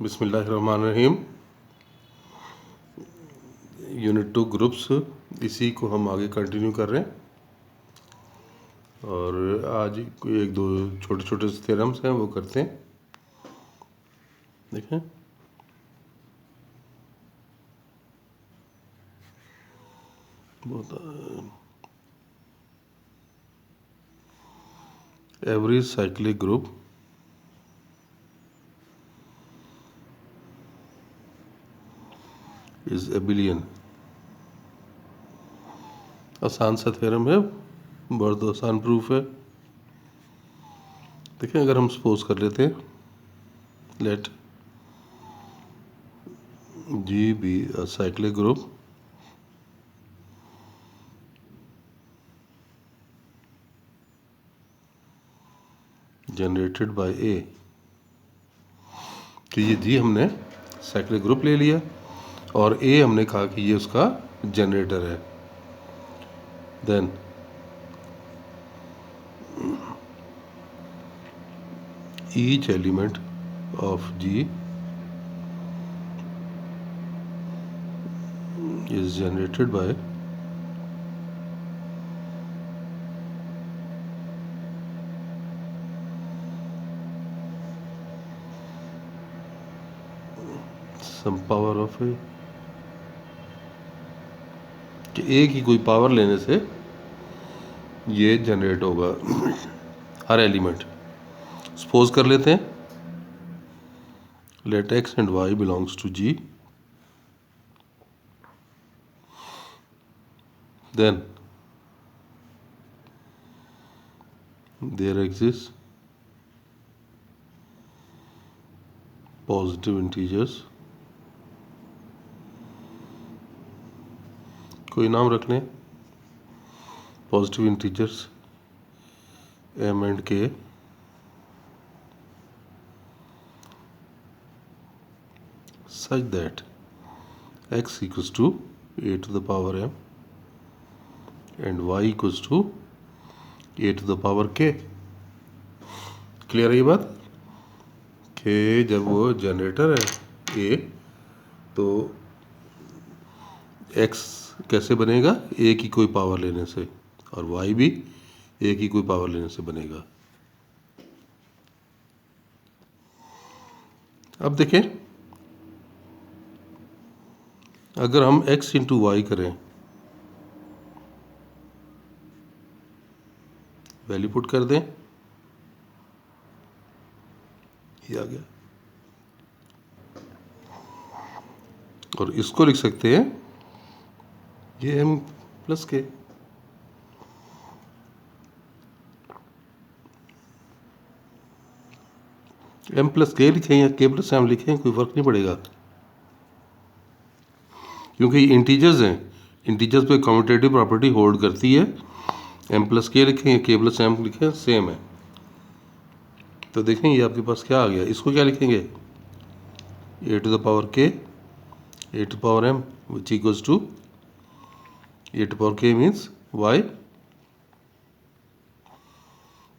बिस्मिल्लाहिर्रहमानिर्रहीम। Unit 2 groups, इसी को हम आगे कंटिन्यू कर रहे हैं। और आज एक दो छोटे छोटे थ्योरम्स हैं, वो करते हैं। देखें, एवरी साइक्लिक ग्रुप इज एबिलियन। आसान सा थ्योरम है, बहुत आसान प्रूफ है। देखें, अगर हम सपोज कर लेते हैं, let G be a cyclic group generated by a. तो ये जी हमने साइक्लिक ग्रुप ले लिया और ए हमने कहा कि ये उसका जनरेटर है। Then each element of G is generated by some power of A। कि ए की कोई पावर लेने से ये जनरेट होगा हर एलिमेंट। सपोज कर लेते हैं, let x and y belongs to G, then there exist positive integers. कोई नाम रख लें, positive integers m and k, such that x equals to a to the power m and y equals to a to the power k। Clear है ये बात कि जब वो जनरेटर है a, तो x कैसे बनेगा? a की कोई पावर लेने से, और y भी a की कोई पावर लेने से बनेगा। अब देखें, अगर हम x इंटू वाई करें, वैल्यू पुट कर दें, ये आ गया। और इसको लिख सकते हैं, ये m प्लस के। m प्लस के लिखें या k प्लस m लिखें, कोई फर्क नहीं पड़ेगा, क्योंकि इंटीजर्स हैं। इंटीजर्स पे कम्यूटेटिव प्रॉपर्टी होल्ड करती है। m प्लस के लिखें या k प्लस m लिखें, सेम है। तो देखें, ये आपके पास क्या आ गया। इसको क्या लिखेंगे? a to the power k, a to power m which equals to a to power k means y।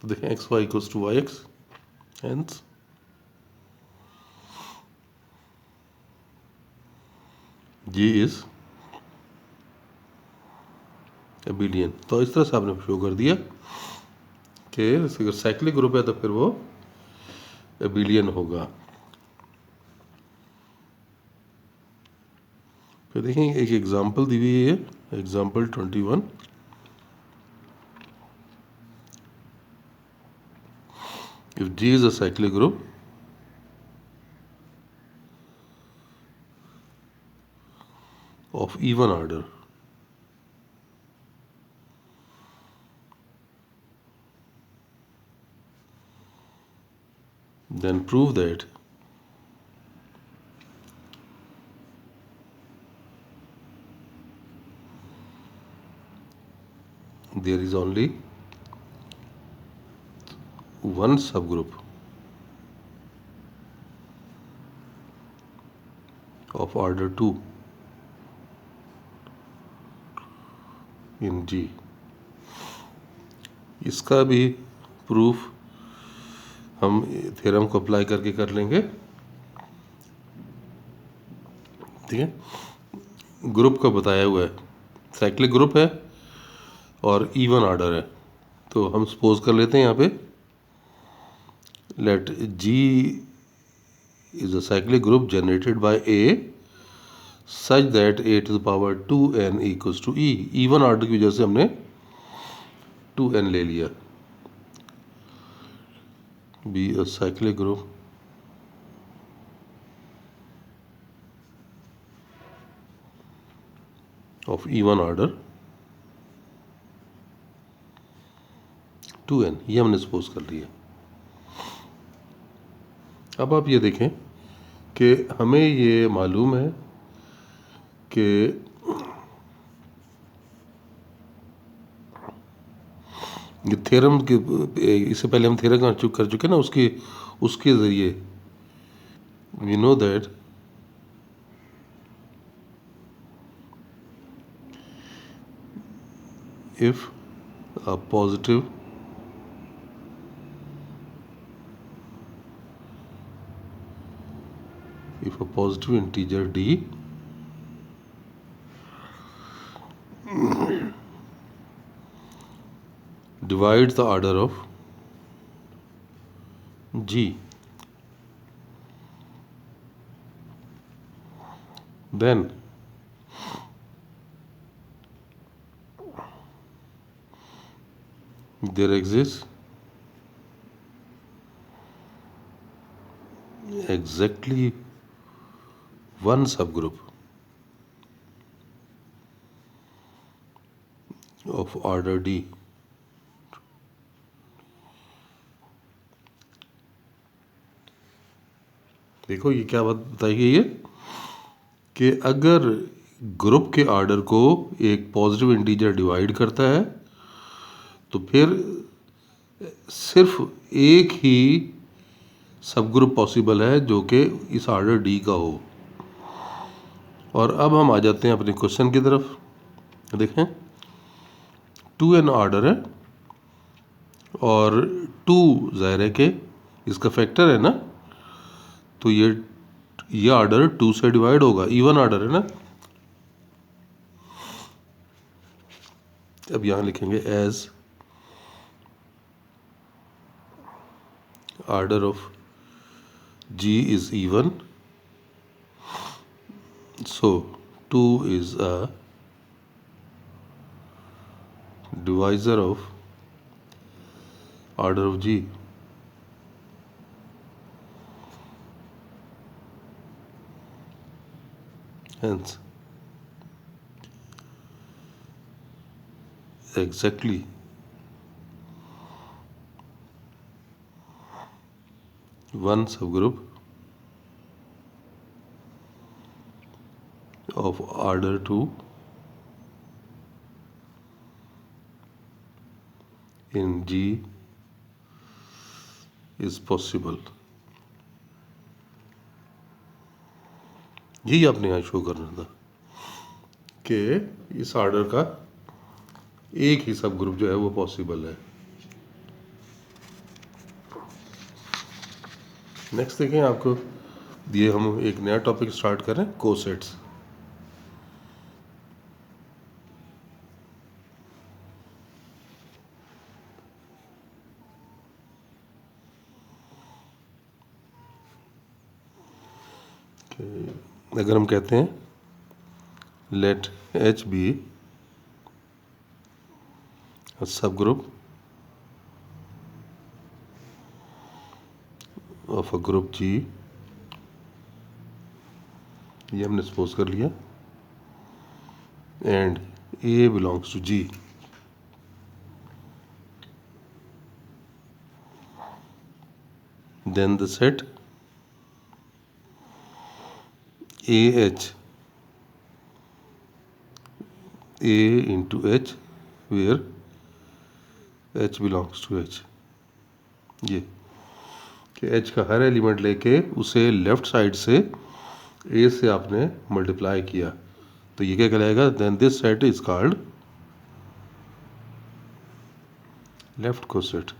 तो देखें, x y equals to y x, hence G is abelian. तो इस तरह से आपने शो कर दिया कि अगर साइक्लिक ग्रुप है तो फिर वो एबिलियन होगा। फिर देखें, एक एग्जांपल दी हुई है, example 21। If G is a cyclic group of even order, then prove that there is only one subgroup of order 2 in G। इसका भी प्रूफ हम थ्योरम को अप्लाई करके कर लेंगे। ठीक है, ग्रुप का बताया हुआ है, साइक्लिक ग्रुप है और इवन ऑर्डर है। तो हम सपोज कर लेते हैं यहाँ पे, let G is a cyclic group generated by a such that a to the power 2n equals to e. Even order की वजह से हमने 2n ले लिया। B a cyclic group of even order 2n, ये हमने सपोज कर लिया। अब आप ये देखें कि हमें ये मालूम है कि ये थ्योरम के, इससे पहले हम थ्योरम कर चुके ना, उसके ज़रिए we know that if a positive integer d divides the order of g, then there exists exactly one subgroup of order d। देखो ये क्या बात बताई गई है कि अगर ग्रुप के ऑर्डर को एक पॉजिटिव इंटीजर डिवाइड करता है तो फिर सिर्फ एक ही सब ग्रुप पॉसिबल है जो कि इस ऑर्डर डी का हो। और अब हम आ जाते हैं अपने क्वेश्चन की तरफ। देखें 2n ऑर्डर है और 2 ज़ाहिर है कि इसका फैक्टर है ना, तो ये ऑर्डर 2 से डिवाइड होगा, इवन ऑर्डर है ना। अब यहाँ लिखेंगे as order of g is even, so 2 is a divisor of order of g। Hence exactly one subgroup of order 2 in G is possible। यही आपने यहाँ शो करना था कि इस ऑर्डर का एक ही सब ग्रुप जो है वो पॉसिबल है। नेक्स्ट देखें, आपको दिए हम एक नया टॉपिक स्टार्ट करें, कोसेट्स। अगर हम कहते हैं let H be subgroup of a group G, ये हमने सपोज कर लिया, and A belongs to G, then the set AH A into H where H belongs to H, ये कि H का हर एलिमेंट लेके उसे लेफ्ट साइड से A से आपने मल्टीप्लाई किया, तो ये क्या कहलाएगा, then this set is called left coset.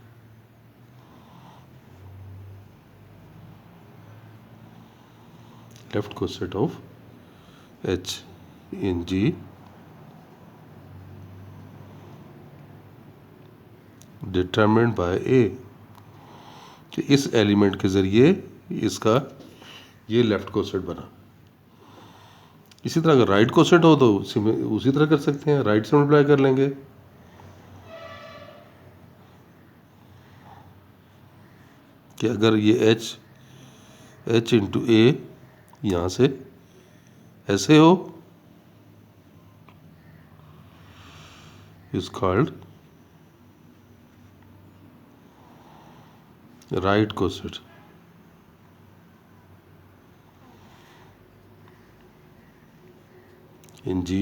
Left coset of H in G determined by a, कि इस एलिमेंट के ज़रिए इसका ये लेफ्ट कोसेट बना। इसी तरह अगर राइट कोसेट हो तो उसी तरह कर सकते हैं, राइट से मल्टीप्लाई कर लेंगे। कि अगर ये एच इंटू ए यहाँ से ऐसे हो, is called right coset. In G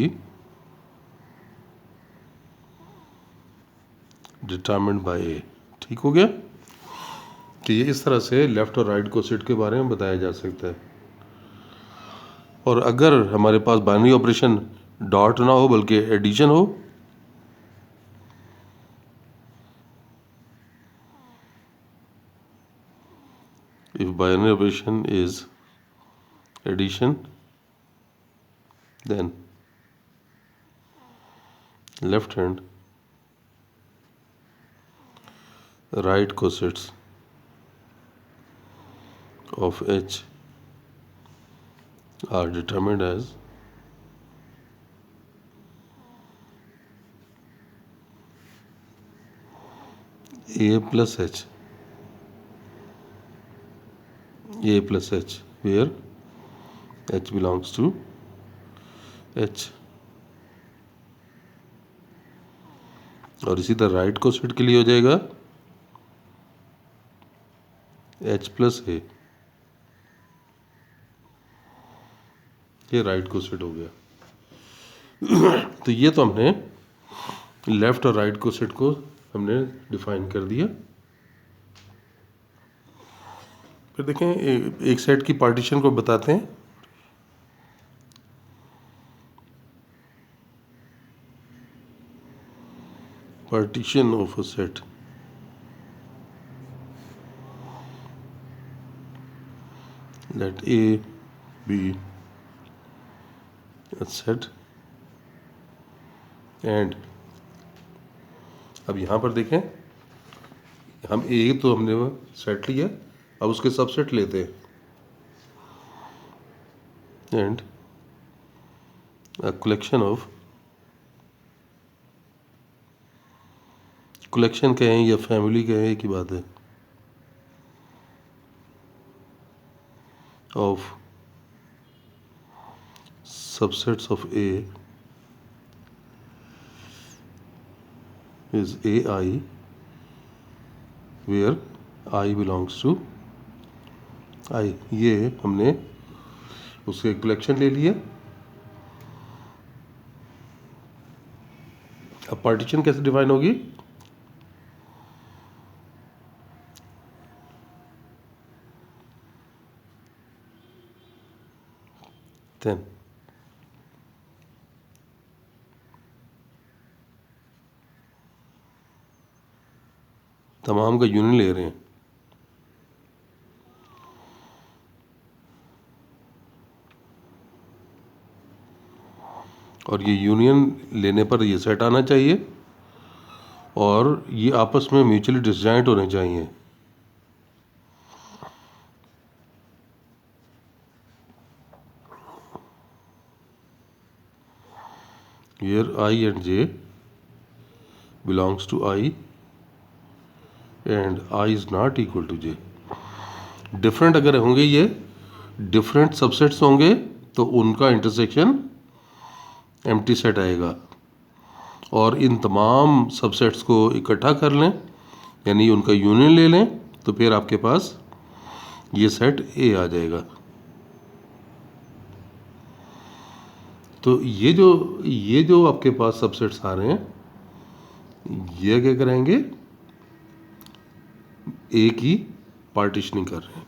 determined by a. ठीक हो गया। तो ये इस तरह से लेफ्ट और राइट कोसेट के बारे में बताया जा सकता है। और अगर हमारे पास बाइनरी ऑपरेशन डॉट ना हो बल्कि एडिशन हो, if binary operation is addition then left hand right cosets of H are determined as A plus H, A plus H, where H belongs to H। और इसी तरह राइट कोसेट के लिए हो जाएगा H प्लस ए, ये right coset हो गया। तो ये तो हमने लेफ्ट और राइट कोसेट को हमने डिफाइन कर दिया। फिर देखें एक सेट की पार्टीशन को बताते हैं। Partition of a set, let A be a set and अब यहाँ पर देखें, हम A तो हमने वो सेट लिया, अब उसके सबसेट लेते हैं and a collection of, collection कहें या फैमिली कहें एक ही बात है, of subsets of A is A I where I belongs to I. ये हमने उसके कलेक्शन ले लिया। अब पार्टीशन कैसे डिफाइन होगी? देन तमाम का यूनियन ले रहे हैं, और ये यूनियन लेने पर ये सेट आना चाहिए और ये आपस में म्यूचुअली डिसजॉइंट होने चाहिए। Where I and J belongs to I and I is not equal to J। Different अगर होंगे, ये डिफरेंट सबसेट्स होंगे तो उनका इंटरसेक्शन एम्प्टी सेट आएगा। और इन तमाम सबसेट्स को इकट्ठा कर लें यानी उनका यूनियन ले लें तो फिर आपके पास ये सेट ए आ जाएगा। तो ये जो आपके पास सबसेट्स आ रहे हैं, ये क्या करेंगे, ए की पार्टीशनिंग कर रहे हैं।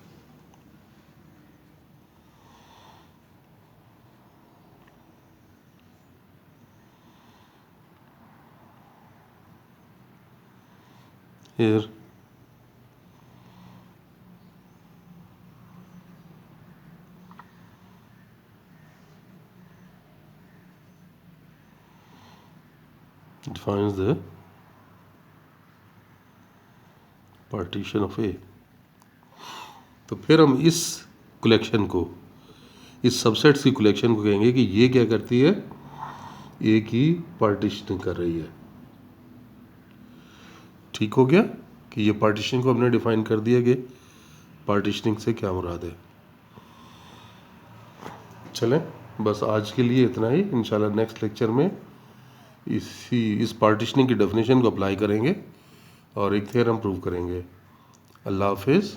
Here defines the partition of A। तो फिर हम इस कलेक्शन को, इस सबसेट्स की कलेक्शन को कहेंगे कि ये क्या करती है, ए की पार्टीशनिंग कर रही है। ठीक हो गया कि ये पार्टीशन को हमने डिफाइन कर दिया कि पार्टीशनिंग से क्या मुराद है। चलें, बस आज के लिए इतना ही। इंशाल्लाह नेक्स्ट लेक्चर में इस पार्टीशनिंग की डेफिनेशन को अप्लाई करेंगे और एक थ्योरम प्रूव करेंगे। अल्लाह हाफिज़।